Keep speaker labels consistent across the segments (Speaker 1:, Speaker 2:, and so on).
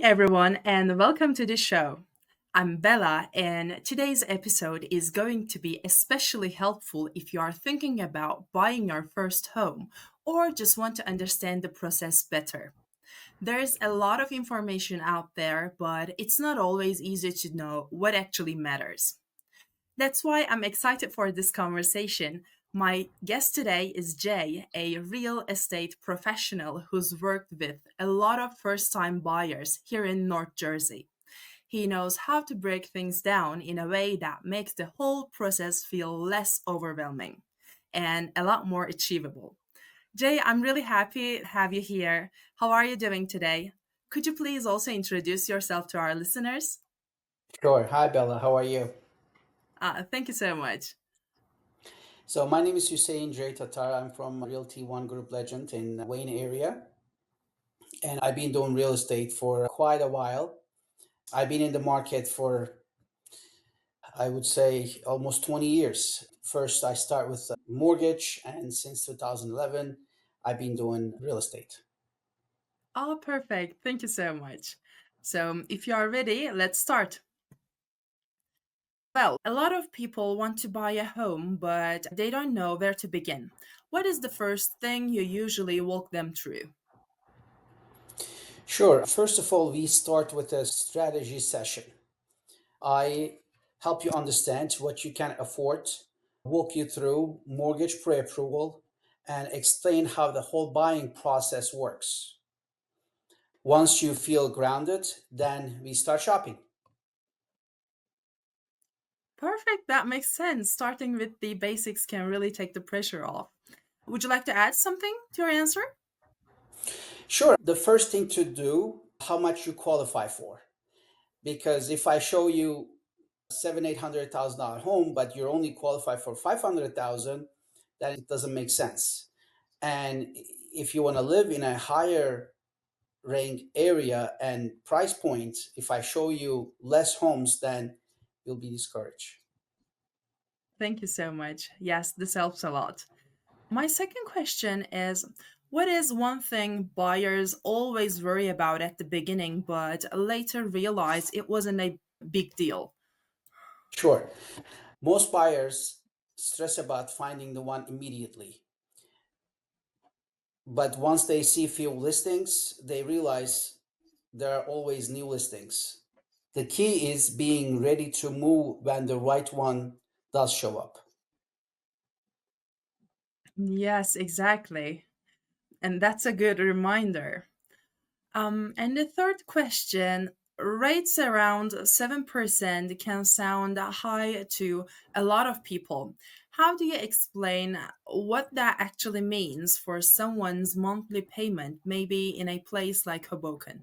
Speaker 1: everyone, and welcome to the show. I'm Bella, and today's episode is going to be especially helpful if you are thinking about buying your first home or just want to understand the process better. There's a lot of information out there, but it's not always easy to know what actually matters. That's why I'm excited for this conversation. My guest today is Jay, a real estate professional who's worked with a lot of first time buyers here in North Jersey. He knows how to break things down in a way that makes the whole process feel less overwhelming and a lot more achievable. Jay, I'm really happy to have you here. How are you doing today? Could you please also introduce yourself to our listeners?
Speaker 2: Sure. Hi, Bella. How are you?
Speaker 1: Thank you so much.
Speaker 2: So my name is Huseyin Tatar. I'm from Realty One Group Legend in Wayne area, and I've been doing real estate for quite a while. I've been in the market for, I would say, almost 20 years. First, I start with mortgage, and since 2011, I've been doing real estate.
Speaker 1: Oh, perfect. Thank you so much. So, if you are ready, let's start. Well, a lot of people want to buy a home, but they don't know where to begin. What is the first thing you usually walk them through?
Speaker 2: Sure. First of all, we start with a strategy session. I help you understand what you can afford, walk you through mortgage pre approval, and explain how the whole buying process works. Once you feel grounded, then we start shopping.
Speaker 1: Perfect. That makes sense. Starting with the basics can really take the pressure off. Would you like to add something to your answer?
Speaker 2: Sure, the first thing to do, how much you qualify for. Because if I show you $700,000, $800,000 home, but you're only qualified for 500,000, then it doesn't make sense. And if you want to live in a higher rank area and price point, if I show you less homes, then you'll be discouraged.
Speaker 1: Thank you so much. Yes, this helps a lot. My second question is, what is one thing buyers always worry about at the beginning but later realize it wasn't a big deal?
Speaker 2: Sure. Most buyers stress about finding the one immediately. But once they see few listings, they realize there are always new listings. The key is being ready to move when the right one does show up.
Speaker 1: Yes, exactly. And that's a good reminder. And the third question, rates around 7% can sound high to a lot of people. How do you explain what that actually means for someone's monthly payment, maybe in a place like Hoboken?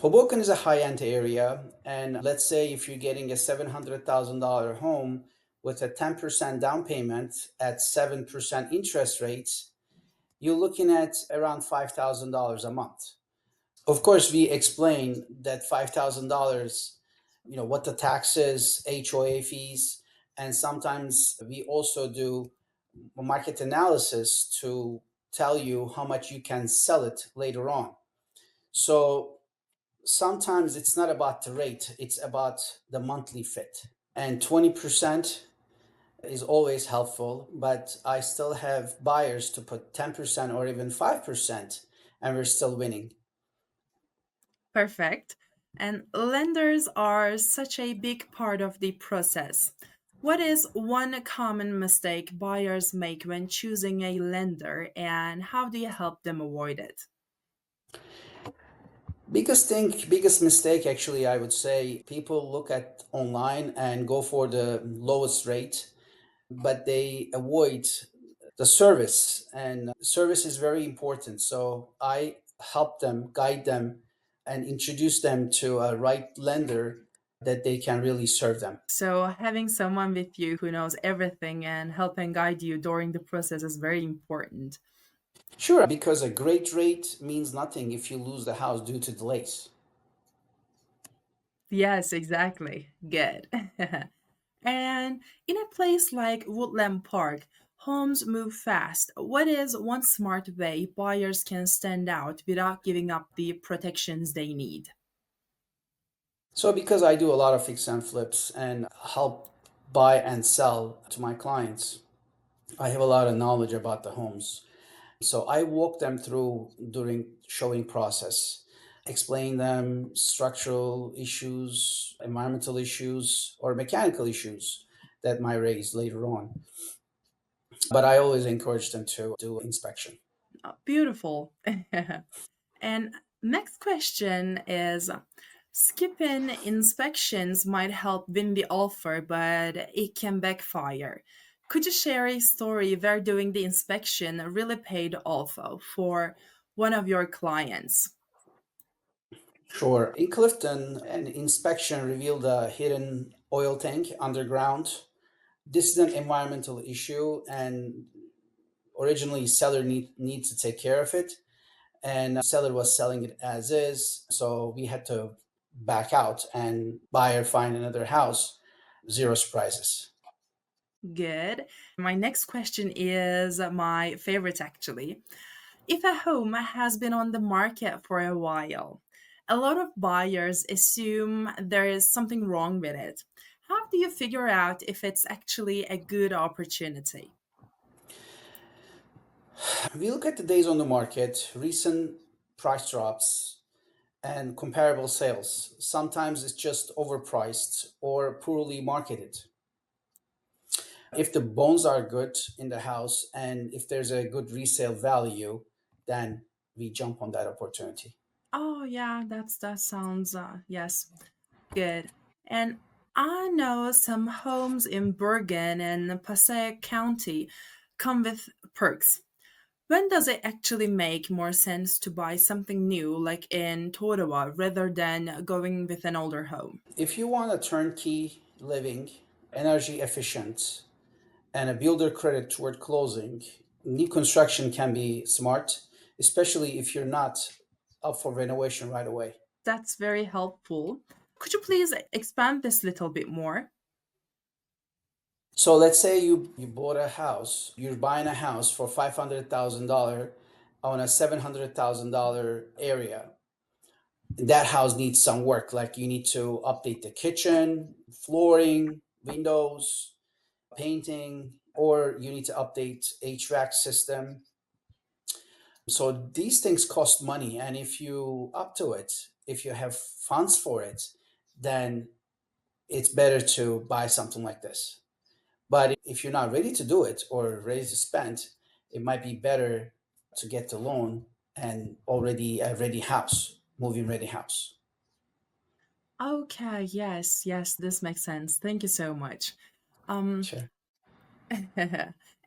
Speaker 2: Hoboken is a high end area, and let's say if you're getting a $700,000 home with a 10% down payment at 7% interest rates, you're looking at around $5,000 a month. Of course, we explain that $5,000, what the taxes, HOA fees, and sometimes we also do market analysis to tell you how much you can sell it later on. So sometimes it's not about the rate, it's about the monthly fit. And 20% is always helpful, but I still have buyers to put 10% or even 5%, and we're still winning.
Speaker 1: Perfect. And lenders are such a big part of the process. What is one common mistake buyers make when choosing a lender, and how do you help them avoid it?
Speaker 2: Biggest mistake, actually, I would say people look at online and go for the lowest rate, but they avoid the service, and service is very important. So I help them, guide them, and introduce them to a right lender that they can really serve them.
Speaker 1: So, having someone with you who knows everything and help and guide you during the process is very important.
Speaker 2: Sure, because a great rate means nothing if you lose the house due to delays.
Speaker 1: Yes, exactly. Good. And in a place like Woodland Park, homes move fast. What is one smart way buyers can stand out without giving up the protections they need?
Speaker 2: So, because I do a lot of fix and flips and help buy and sell to my clients, I have a lot of knowledge about the homes. So I walk them through during showing process, explain them structural issues, environmental issues, or mechanical issues that might raise later on. But I always encourage them to do inspection.
Speaker 1: Beautiful. And next question is skipping inspections might win win the offer, but it can backfire. Could you share a story where doing the inspection really paid off for one of your clients?
Speaker 2: Sure. In Clifton, an inspection revealed a hidden oil tank underground. This is an environmental issue, and originally seller need to take care of it, and seller was selling it as is, so we had to back out and buyer find another house. Zero surprises.
Speaker 1: Good. My next question is my favorite actually. If a home has been on the market for a while, a lot of buyers assume there is something wrong with it. How do you figure out if it's actually a good opportunity?
Speaker 2: We look at the days on the market, recent price drops, and comparable sales. Sometimes it's just overpriced or poorly marketed. If the bones are good in the house and if there's a good resale value, then we jump on that opportunity.
Speaker 1: Oh yeah, that sounds yes, good. And I know some homes in Bergen and Passaic County come with perks. When does it actually make more sense to buy something new, like in Totowa, rather than going with an older home?
Speaker 2: If you want a turnkey living, energy efficient, and a builder credit toward closing, new construction can be smart, especially if you're not up for renovation right away.
Speaker 1: That's very helpful. Could you please expand this little bit more?
Speaker 2: So let's say you bought a house, you're buying a house for $500,000 on a $700,000 area. That house needs some work, like you need to update the kitchen, flooring, windows, painting, or you need to update HVAC system. So these things cost money, and if you up to it, if you have funds for it, then it's better to buy something like this. But if you're not ready to do it or ready to spend, it might be better to get the loan and already a ready house, moving ready house.
Speaker 1: Okay, yes, this makes sense. Thank you so much. Um,
Speaker 2: Sure.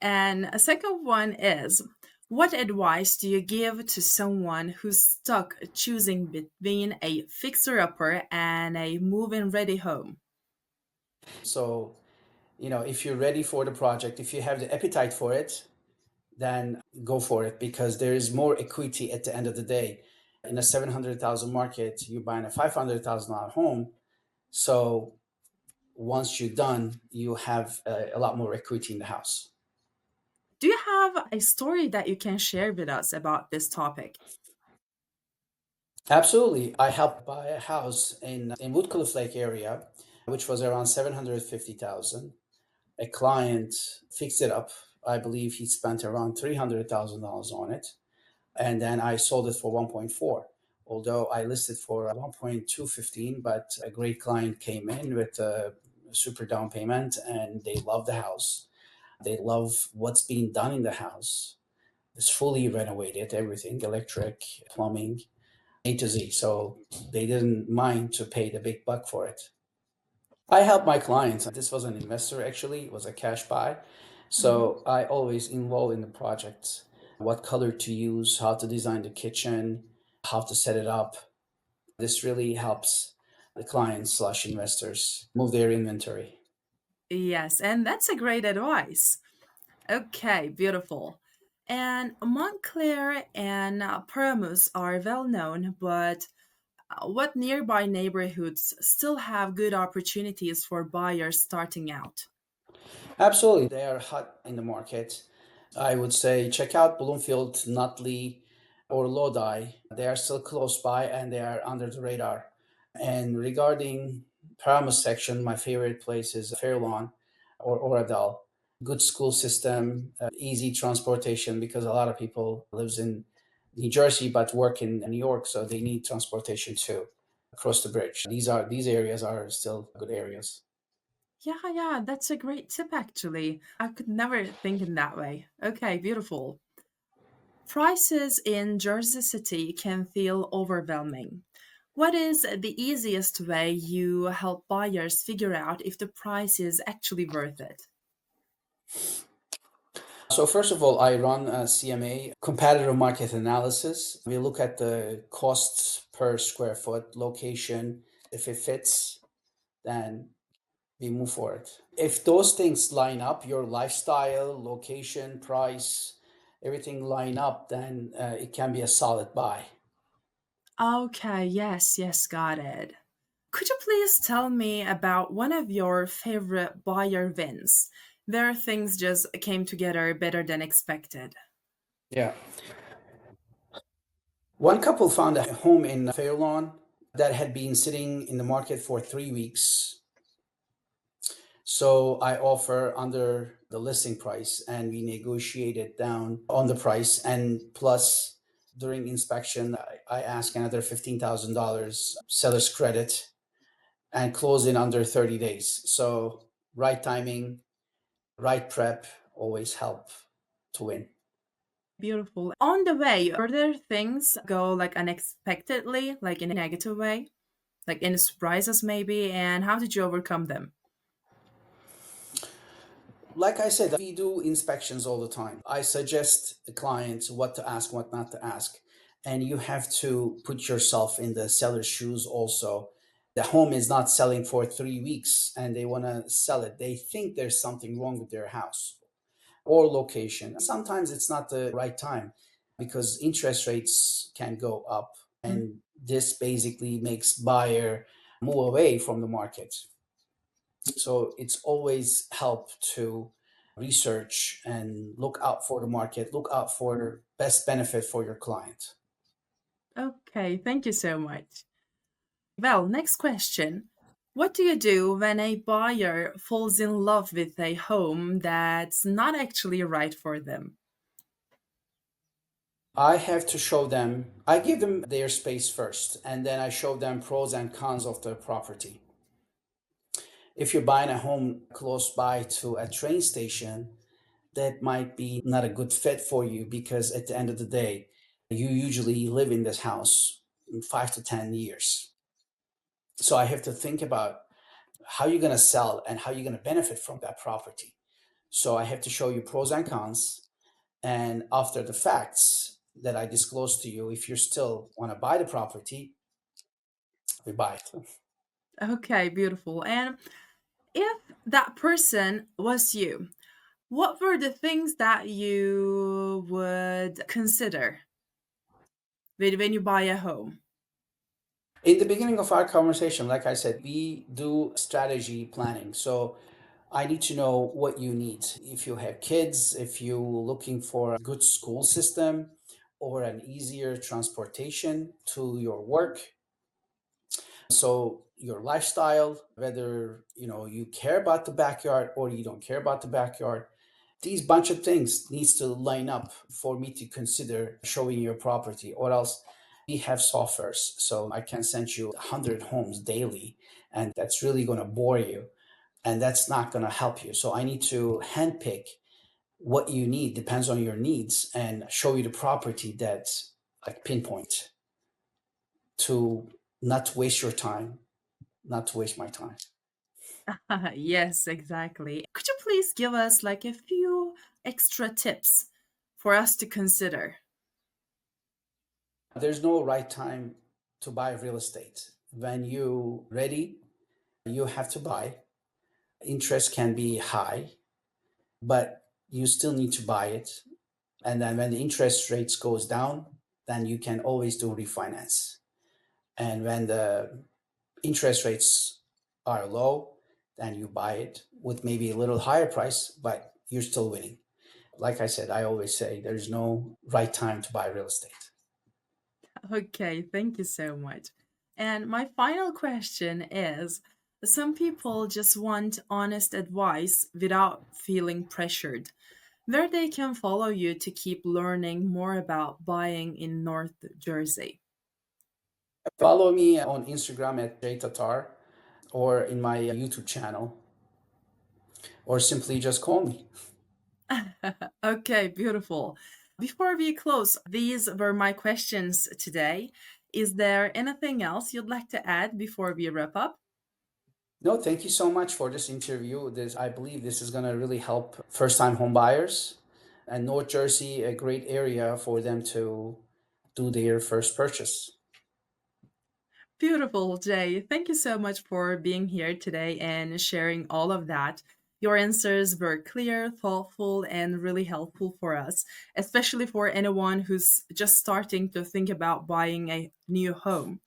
Speaker 1: and a second one is what advice do you give to someone who's stuck choosing between a fixer upper and a move in ready home?
Speaker 2: So, if you're ready for the project, if you have the appetite for it, then go for it because there is more equity at the end of the day. In a 700,000 market, you're buying a $500,000 home. So once you're done, you have a lot more equity in the house.
Speaker 1: Do you have a story that you can share with us about this topic?
Speaker 2: Absolutely. I helped buy a house in Woodcliff Lake area, which was around 750,000. A client fixed it up. I believe he spent around $300,000 on it. And then I sold it for 1.4. Although I listed for 1.215, but a great client came in with a super down payment and they love the house. They love what's being done in the house. It's fully renovated, everything, electric, plumbing, A to Z. So they didn't mind to pay the big buck for it. I help my clients. This was an investor actually, it was a cash buy.
Speaker 1: Mhm.
Speaker 2: So I always involve in the projects, what color to use, how to design the kitchen, how to set it up. This really helps the clients slash investors move their inventory.
Speaker 1: Yes, and that's a great advice. Okay, beautiful. And Montclair and Paramus are well known, but what nearby neighborhoods still have good opportunities for buyers starting out?
Speaker 2: Absolutely. They are hot in the market. I would say check out Bloomfield, Nutley, or Lodi. They are still close by and they are under the radar. And regarding Paramus section, my favorite place is Fairlawn or Oradell. Good school system, easy transportation because a lot of people lives in New Jersey but work in New York, so they need transportation too across the bridge. These areas are still good areas.
Speaker 1: Yeah, yeah, that's a great tip actually. I could never think in that way. Okay, beautiful. Prices in Jersey City can feel overwhelming. What is the easiest way you help buyers figure out if the price is actually worth it?
Speaker 2: So first of all, I run a CMA, competitive market analysis. We look at the costs per square foot, location. If it fits, then we move for it. If those things line up, your lifestyle, location, price, everything line up, then it can be a solid buy.
Speaker 1: Okay, yes, yes, got it. Could you please tell me about one of your favorite buyer wins where things just came together better than expected?
Speaker 2: Yeah. One couple found a home in Fairlawn that had been sitting in the market for 3 weeks. So I offer under the listing price and we negotiated down on the price. And plus, during inspection, I ask another $15,000 seller's credit and close in under 30 days. So, right timing, right prep always help to win.
Speaker 1: Beautiful. On the way, further things go like unexpectedly, like in a negative way, like any surprises maybe, and how did you overcome them?
Speaker 2: Like I said, we do inspections all the time. I suggest the clients what to ask, what not to ask. And you have to put yourself in the seller's shoes also. The home is not selling for 3 weeks and they want to sell it. They think there's something wrong with their house or location. Sometimes it's not the right time because interest rates can go up. And this basically makes buyer move away from the market. So it's always help to research and look out for the market, look out for best benefit for your client.
Speaker 1: Okay, thank you so much. Well, next question. What do you do when a buyer falls in love with a home that's not actually right for them?
Speaker 2: I have to show them, I give them their space first, and then I show them pros and cons of the property. If you're buying a home close by to a train station, that might be not a good fit for you because at the end of the day, you usually live in this house 5 to 10 years. So I have to think about how you're going to sell and how you're going to benefit from that property. So I have to show you pros and cons. And after the facts that I disclose to you, if you still want to buy the property, we buy it.
Speaker 1: Okay, beautiful. And if that person was you, what were the things that you would consider when you buy a home?
Speaker 2: In the beginning of our conversation, like I said, we do strategy planning. So I need to know what you need. If you have kids, if you're looking for a good school system or an easier transportation to your work, so your lifestyle, whether you care about the backyard or you don't care about the backyard, these bunch of things needs to line up for me to consider showing your property. Or else we have softwares, so I can send you 100 homes daily, and that's really going to bore you, and that's not going to help you. So I need to handpick what you need, depends on your needs, and show you the property that's like pinpoint to not waste your time, not to waste my time.
Speaker 1: Yes, exactly. Could you please give us like a few extra tips for us to consider?
Speaker 2: There's no right time to buy real estate. When you ready, you have to buy. Interest can be high, but you still need to buy it. And then when the interest rates goes down, then you can always do refinance. And when the interest rates are low, then you buy it with maybe a little higher price, but you're still winning. Like I said, I always say there's no right time to buy real estate.
Speaker 1: Okay, thank you so much. And my final question is, some people just want honest advice without feeling pressured, where they can follow you to keep learning more about buying in North Jersey.
Speaker 2: Follow me on Instagram at Tatar or in my YouTube channel, or simply just call me.
Speaker 1: Okay, beautiful. Before we close, these were my questions today. Is there anything else you'd like to add before we wrap up?
Speaker 2: No, thank you so much for this interview. I believe this is going to really help first-time home buyers, and North Jersey, a great area for them to do their first purchase.
Speaker 1: Beautiful, Jay. Thank you so much for being here today and sharing all of that. Your answers were clear, thoughtful, and really helpful for us, especially for anyone who's just starting to think about buying a new home.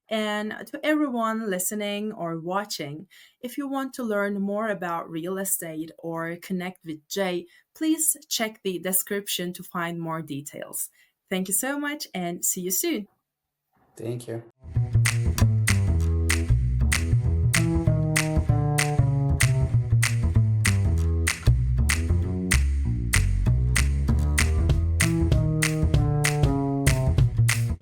Speaker 1: And to everyone listening or watching, if you want to learn more about real estate or connect with Jay, please check the description to find more details. Thank you so much and see you soon.
Speaker 2: Thank you.